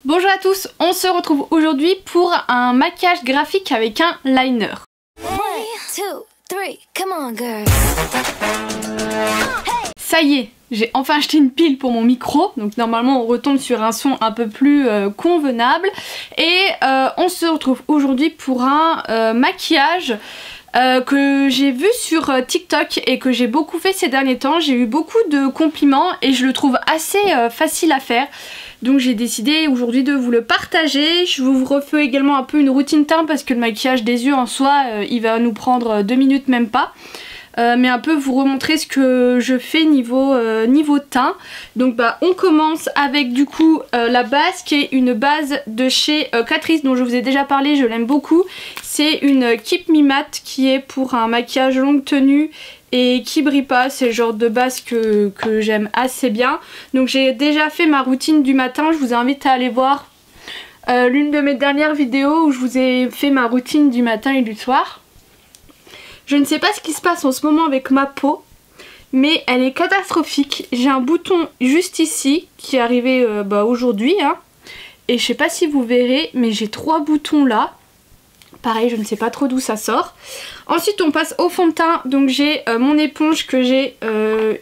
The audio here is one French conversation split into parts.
Bonjour à tous, on se retrouve aujourd'hui pour un maquillage graphique avec un liner. Ça y est, j'ai enfin acheté une pile pour mon micro, donc normalement on retombe sur un son un peu plus convenable. Et on se retrouve aujourd'hui pour un maquillage que j'ai vu sur TikTok et que j'ai beaucoup fait ces derniers temps. J'ai eu beaucoup de compliments et je le trouve assez facile à faire. Donc j'ai décidé aujourd'hui de vous le partager. Je vous refais également un peu une routine teint parce que le maquillage des yeux en soi il va nous prendre 2 minutes même pas. Mais un peu vous remontrer ce que je fais niveau teint. Donc on commence avec du coup la base qui est une base de chez Catrice dont je vous ai déjà parlé, je l'aime beaucoup. C'est une Keep Me Matte qui est pour un maquillage longue tenue et qui brille pas, c'est le genre de base que j'aime assez bien. Donc j'ai déjà fait ma routine du matin, je vous invite à aller voir l'une de mes dernières vidéos où je vous ai fait ma routine du matin et du soir. Je ne sais pas ce qui se passe en ce moment avec ma peau, mais elle est catastrophique. J'ai un bouton juste ici qui est arrivé aujourd'hui, hein, et je sais pas si vous verrez, mais j'ai 3 boutons là. Pareil, je ne sais pas trop d'où ça sort. Ensuite on passe au fond de teint, donc j'ai mon éponge que j'ai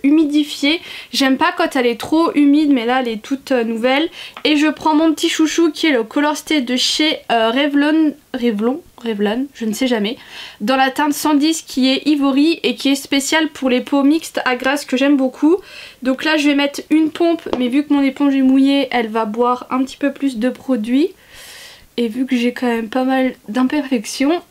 humidifiée. J'aime pas quand elle est trop humide, mais là elle est toute nouvelle. Et je prends mon petit chouchou qui est le Color Stay de chez Revlon, je ne sais jamais, dans la teinte 110 qui est Ivory et qui est spéciale pour les peaux mixtes à grasse que j'aime beaucoup. Donc là je vais mettre une pompe, mais vu que mon éponge est mouillée, elle va boire un petit peu plus de produit. Et vu que j'ai quand même pas mal d'imperfections,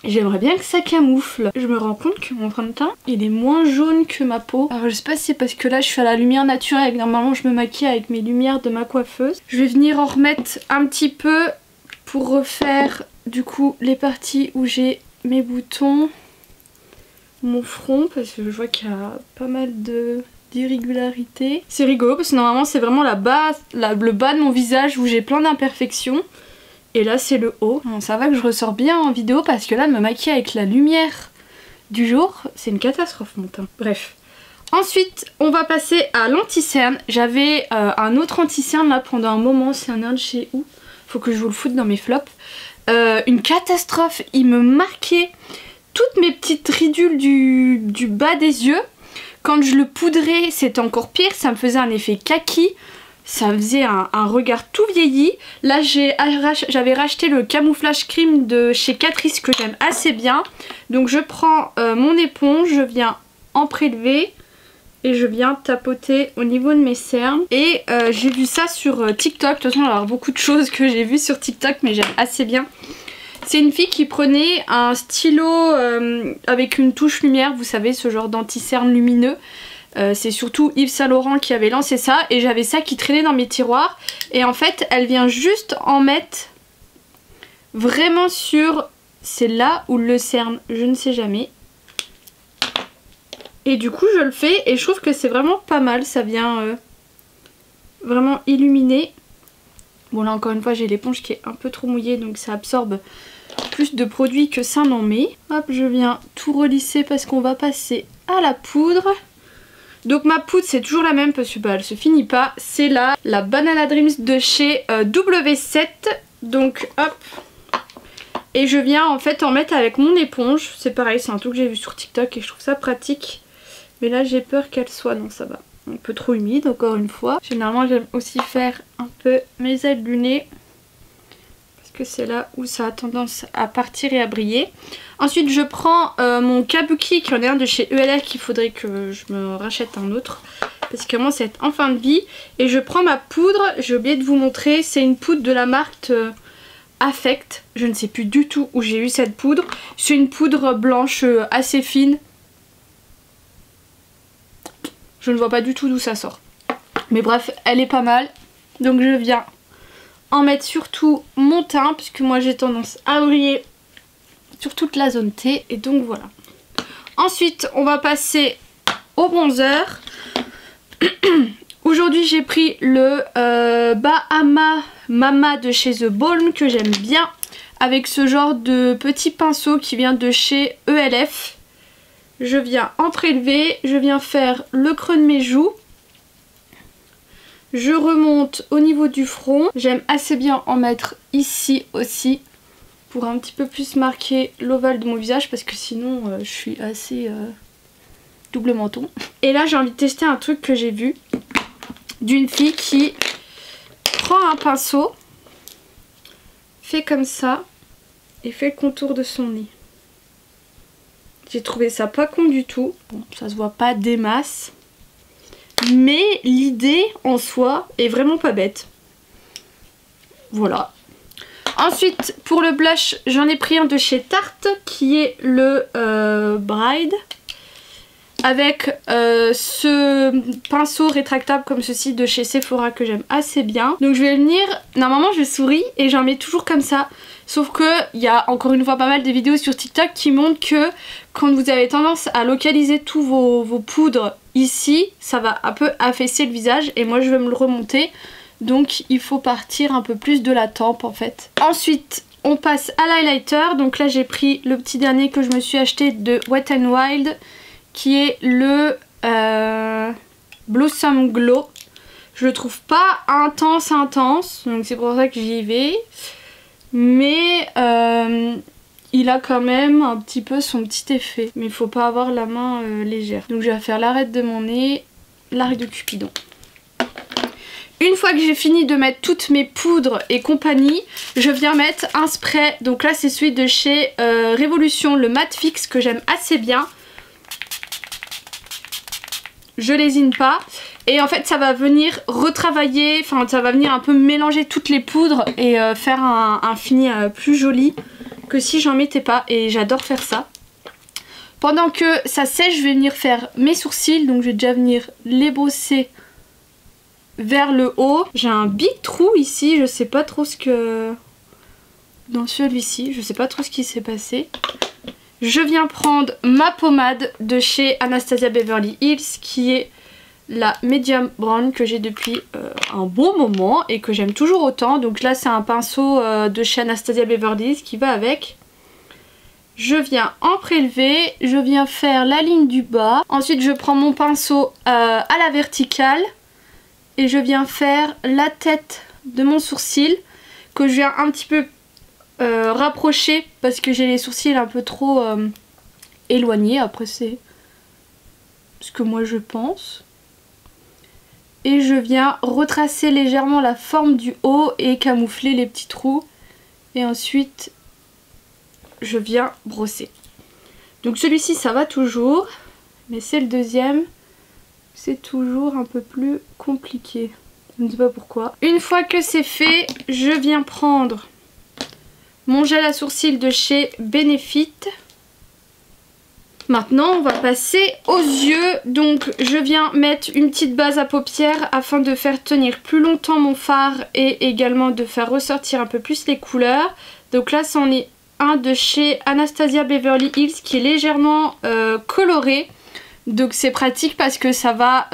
j'aimerais bien que ça camoufle. Je me rends compte que mon fond de teint, il est moins jaune que ma peau. Alors je sais pas si c'est parce que là je suis à la lumière naturelle et que normalement je me maquille avec mes lumières de ma coiffeuse. Je vais venir en remettre un petit peu pour refaire du coup les parties où j'ai mes boutons, mon front, parce que je vois qu'il y a pas mal d'irrégularités. C'est rigolo parce que normalement c'est vraiment le bas de mon visage où j'ai plein d'imperfections. Et là c'est le haut. Bon, ça va que je ressors bien en vidéo parce que là de me maquiller avec la lumière du jour, c'est une catastrophe mon teint. Bref. Ensuite on va passer à l'anti-cerne. J'avais un autre anti-cerne là pendant un moment, c'est un de chez où? Faut que je vous le foute dans mes flops. Une catastrophe, il me marquait toutes mes petites ridules du bas des yeux. Quand je le poudrais c'était encore pire, ça me faisait un effet kaki. Ça faisait un regard tout vieilli. Là j'avais racheté le camouflage cream de chez Catrice que j'aime assez bien. Donc je prends mon éponge, je viens en prélever et je viens tapoter au niveau de mes cernes. Et j'ai vu ça sur TikTok. De toute façon il y a beaucoup de choses que j'ai vues sur TikTok mais j'aime assez bien. C'est une fille qui prenait un stylo avec une touche lumière, vous savez ce genre d'anti-cerne lumineux. C'est surtout Yves Saint Laurent qui avait lancé ça et j'avais ça qui traînait dans mes tiroirs. Et en fait elle vient juste en mettre vraiment sur, c'est là où le cerne, je ne sais jamais. Et du coup je le fais et je trouve que c'est vraiment pas mal, ça vient vraiment illuminer. Bon là encore une fois j'ai l'éponge qui est un peu trop mouillée donc ça absorbe plus de produit que ça n'en met. Hop, je viens tout relisser parce qu'on va passer à la poudre. Donc ma poudre c'est toujours la même parce que elle se finit pas. C'est la Banana Dreams de chez W7. Donc hop. Et je viens en fait en mettre avec mon éponge. C'est pareil, c'est un truc que j'ai vu sur TikTok et je trouve ça pratique. Mais là j'ai peur qu'elle soit, non ça va, un peu trop humide encore une fois. Généralement j'aime aussi faire un peu mes ailes du nez. Parce que c'est là où ça a tendance à partir et à briller. Ensuite je prends mon Kabuki qui en est un de chez ELF qu'il faudrait que je me rachète un autre. Parce que moi c'est en fin de vie. Et je prends ma poudre, j'ai oublié de vous montrer, c'est une poudre de la marque Affect. Je ne sais plus du tout où j'ai eu cette poudre. C'est une poudre blanche assez fine. Je ne vois pas du tout d'où ça sort. Mais bref, elle est pas mal. Donc je viens en mettre surtout mon teint, puisque moi j'ai tendance à briller sur toute la zone T. Et donc voilà. Ensuite, on va passer au bronzer. Aujourd'hui, j'ai pris le Bahama Mama de chez The Balm que j'aime bien. Avec ce genre de petit pinceau qui vient de chez ELF. Je viens en prélever, je viens faire le creux de mes joues. Je remonte au niveau du front. J'aime assez bien en mettre ici aussi pour un petit peu plus marquer l'ovale de mon visage parce que sinon je suis assez double menton. Et là j'ai envie de tester un truc que j'ai vu d'une fille qui prend un pinceau, fait comme ça et fait le contour de son nez. J'ai trouvé ça pas con du tout. Bon, ça se voit pas des masses. Mais l'idée en soi est vraiment pas bête. Voilà. Ensuite, pour le blush, j'en ai pris un de chez Tarte qui est le Bride. Avec ce pinceau rétractable comme ceci de chez Sephora que j'aime assez bien. Donc je vais venir, normalement je souris et j'en mets toujours comme ça. Sauf que il y a encore une fois pas mal de vidéos sur TikTok qui montrent que quand vous avez tendance à localiser tous vos poudres ici, ça va un peu affaisser le visage et moi je vais me le remonter. Donc il faut partir un peu plus de la tempe en fait. Ensuite on passe à l'highlighter. Donc là j'ai pris le petit dernier que je me suis acheté de Wet n Wild qui est le Blossom Glow. Je le trouve pas intense donc c'est pour ça que j'y vais. Mais il a quand même un petit peu son petit effet. Mais il faut pas avoir la main légère. Donc je vais faire l'arête de mon nez, l'arc de Cupidon. Une fois que j'ai fini de mettre toutes mes poudres et compagnie, je viens mettre un spray. Donc là c'est celui de chez Révolution, le Matte Fix que j'aime assez bien. Je lésine pas et en fait ça va venir retravailler, enfin ça va venir un peu mélanger toutes les poudres et faire un fini plus joli que si j'en mettais pas et j'adore faire ça. Pendant que ça sèche je vais venir faire mes sourcils, donc je vais déjà venir les brosser vers le haut. J'ai un big trou ici, je sais pas trop ce que... Dans celui-ci, je sais pas trop ce qui s'est passé. Je viens prendre ma pommade de chez Anastasia Beverly Hills qui est la Medium Brown que j'ai depuis un bon moment et que j'aime toujours autant. Donc là c'est un pinceau de chez Anastasia Beverly Hills qui va avec. Je viens en prélever, je viens faire la ligne du bas. Ensuite je prends mon pinceau à la verticale et je viens faire la tête de mon sourcil que je viens un petit peu rapprocher parce que j'ai les sourcils un peu trop éloignés. Après c'est ce que moi je pense. Et je viens retracer légèrement la forme du haut et camoufler les petits trous. Et ensuite je viens brosser. Donc celui-ci ça va toujours. Mais c'est le deuxième. C'est toujours un peu plus compliqué. Je ne sais pas pourquoi. Une fois que c'est fait, je viens prendre mon gel à sourcils de chez Benefit. Maintenant on va passer aux yeux. Donc je viens mettre une petite base à paupières afin de faire tenir plus longtemps mon fard et également de faire ressortir un peu plus les couleurs. Donc là c'en est un de chez Anastasia Beverly Hills qui est légèrement coloré. Donc c'est pratique parce que ça va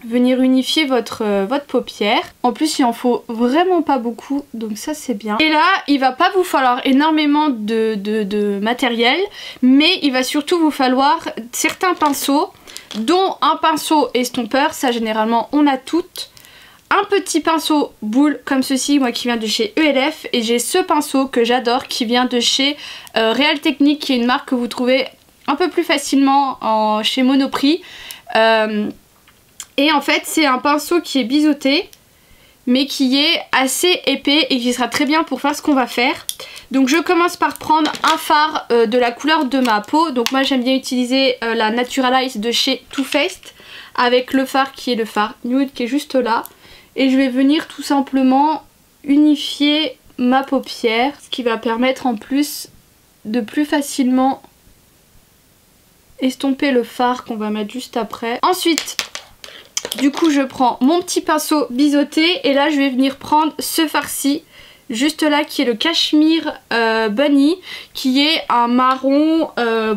venir unifier votre paupière. En plus il en faut vraiment pas beaucoup, donc ça c'est bien. Et là il va pas vous falloir énormément de matériel, mais il va surtout vous falloir certains pinceaux, dont un pinceau estompeur, ça généralement on a toutes. Un petit pinceau boule comme ceci, moi qui vient de chez ELF, et j'ai ce pinceau que j'adore qui vient de chez Real Technique, qui est une marque que vous trouvez un peu plus facilement chez Monoprix. Et en fait c'est un pinceau qui est biseauté mais qui est assez épais et qui sera très bien pour faire ce qu'on va faire. Donc je commence par prendre un fard de la couleur de ma peau. Donc moi j'aime bien utiliser la Naturalize de chez Too Faced avec le fard qui est le fard nude qui est juste là. Et je vais venir tout simplement unifier ma paupière, ce qui va permettre en plus de plus facilement estomper le fard qu'on va mettre juste après. Ensuite du coup je prends mon petit pinceau biseauté et là je vais venir prendre ce fard-ci juste là qui est le Cashmere Bunny, qui est un marron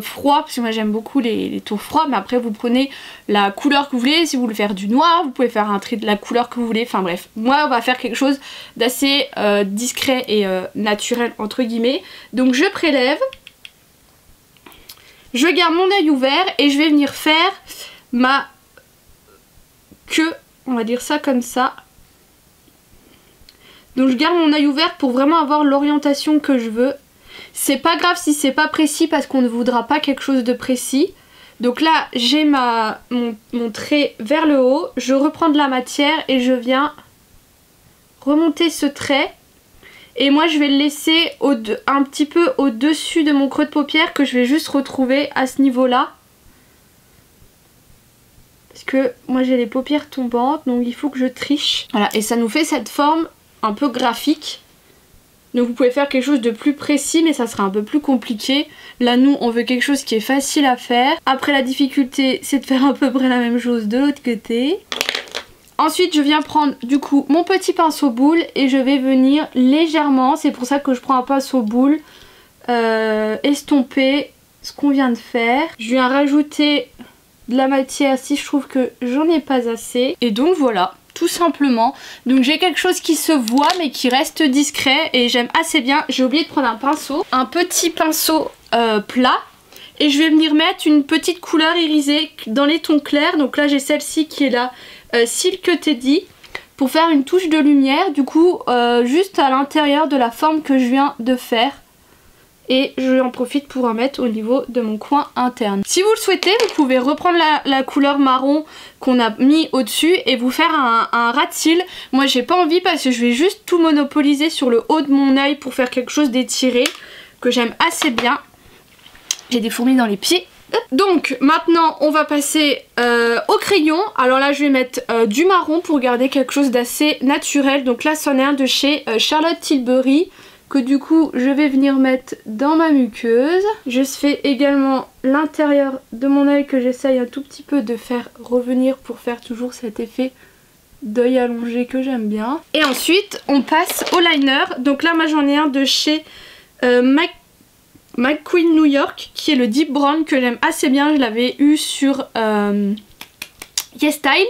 froid, parce que moi j'aime beaucoup les tons froids, mais après vous prenez la couleur que vous voulez. Si vous voulez faire du noir, vous pouvez faire un trait de la couleur que vous voulez, enfin bref, moi on va faire quelque chose d'assez discret et naturel entre guillemets. Donc je prélève, je garde mon œil ouvert et je vais venir faire ma queue On va dire ça comme ça. Donc je garde mon œil ouvert pour vraiment avoir l'orientation que je veux. C'est pas grave si c'est pas précis parce qu'on ne voudra pas quelque chose de précis. Donc là j'ai mon trait vers le haut, je reprends de la matière et je viens remonter ce trait. Et moi je vais le laisser un petit peu au-dessus de mon creux de paupière que je vais juste retrouver à ce niveau-là. Parce que moi j'ai les paupières tombantes donc il faut que je triche. Voilà, et ça nous fait cette forme un peu graphique. Donc vous pouvez faire quelque chose de plus précis mais ça sera un peu plus compliqué. Là nous on veut quelque chose qui est facile à faire. Après la difficulté c'est de faire à peu près la même chose de l'autre côté. Ensuite je viens prendre du coup mon petit pinceau boule et je vais venir légèrement, c'est pour ça que je prends un pinceau boule, estomper ce qu'on vient de faire. Je viens rajouter de la matière si je trouve que j'en ai pas assez. Et donc voilà, tout simplement. Donc j'ai quelque chose qui se voit mais qui reste discret et j'aime assez bien. J'ai oublié de prendre un petit pinceau plat. Et je vais venir mettre une petite couleur irisée dans les tons clairs. Donc là j'ai celle-ci qui est la Silk Teddy. Pour faire une touche de lumière du coup juste à l'intérieur de la forme que je viens de faire. Et je en profite pour en mettre au niveau de mon coin interne. Si vous le souhaitez, vous pouvez reprendre la couleur marron qu'on a mis au-dessus et vous faire un ras de cils. Moi j'ai pas envie parce que je vais juste tout monopoliser sur le haut de mon œil pour faire quelque chose d'étiré que j'aime assez bien. J'ai des fourmis dans les pieds. Donc maintenant on va passer au crayon. Alors là je vais mettre du marron pour garder quelque chose d'assez naturel. Donc là c'en est un de chez Charlotte Tilbury, que du coup je vais venir mettre dans ma muqueuse. Je fais également l'intérieur de mon œil que j'essaye un tout petit peu de faire revenir pour faire toujours cet effet d'œil allongé que j'aime bien. Et ensuite on passe au liner. Donc là moi j'en ai un de chez McQueen New York qui est le Deep Brown que j'aime assez bien. Je l'avais eu sur YesStyle.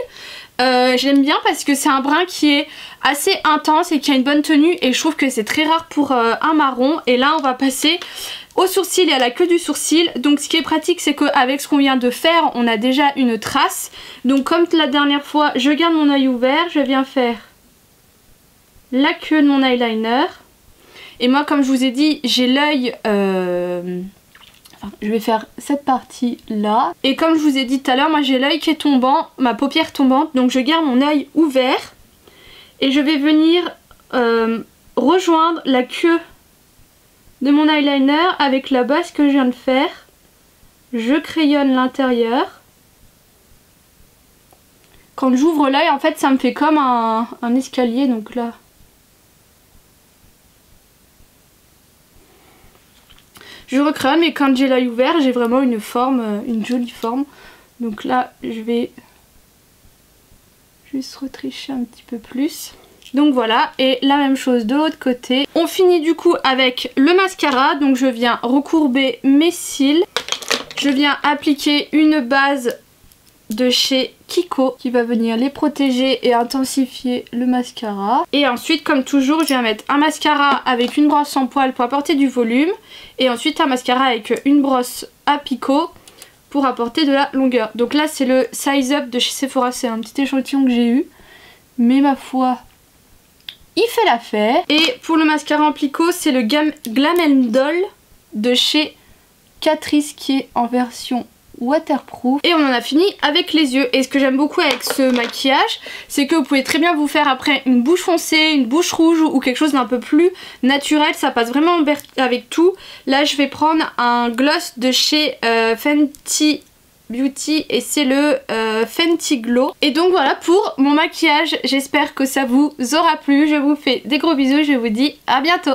J'aime bien parce que c'est un brun qui est assez intense et qui a une bonne tenue et je trouve que c'est très rare pour un marron. Et là on va passer au sourcil et à la queue du sourcil. Donc ce qui est pratique c'est qu'avec ce qu'on vient de faire on a déjà une trace. Donc comme la dernière fois je garde mon œil ouvert, je viens faire la queue de mon eyeliner. Et moi comme je vous ai dit j'ai l'œil... je vais faire cette partie là. Et comme je vous ai dit tout à l'heure, moi j'ai l'œil qui est tombant, ma paupière tombante. Donc je garde mon œil ouvert. Et je vais venir rejoindre la queue de mon eyeliner avec la base que je viens de faire. Je crayonne l'intérieur. Quand j'ouvre l'œil en fait ça me fait comme un escalier, donc là. Je recrame et quand j'ai l'œil ouvert j'ai vraiment une forme, une jolie forme. Donc là je vais juste retricher un petit peu plus. Donc voilà, et la même chose de l'autre côté. On finit du coup avec le mascara. Donc je viens recourber mes cils. Je viens appliquer une base de chez Kiko qui va venir les protéger et intensifier le mascara. Et ensuite comme toujours je viens mettre un mascara avec une brosse en poil pour apporter du volume et ensuite un mascara avec une brosse à picot pour apporter de la longueur. Donc là c'est le Size Up de chez Sephora, c'est un petit échantillon que j'ai eu mais ma foi il fait l'affaire. Et pour le mascara en picot c'est le Glam & Doll de chez Catrice qui est en version waterproof. Et on en a fini avec les yeux. Et ce que j'aime beaucoup avec ce maquillage c'est que vous pouvez très bien vous faire après une bouche foncée, une bouche rouge ou quelque chose d'un peu plus naturel. Ça passe vraiment avec tout. Là je vais prendre un gloss de chez Fenty Beauty et c'est le Fenty Glow. Et donc voilà pour mon maquillage. J'espère que ça vous aura plu. Je vous fais des gros bisous. Je vous dis à bientôt.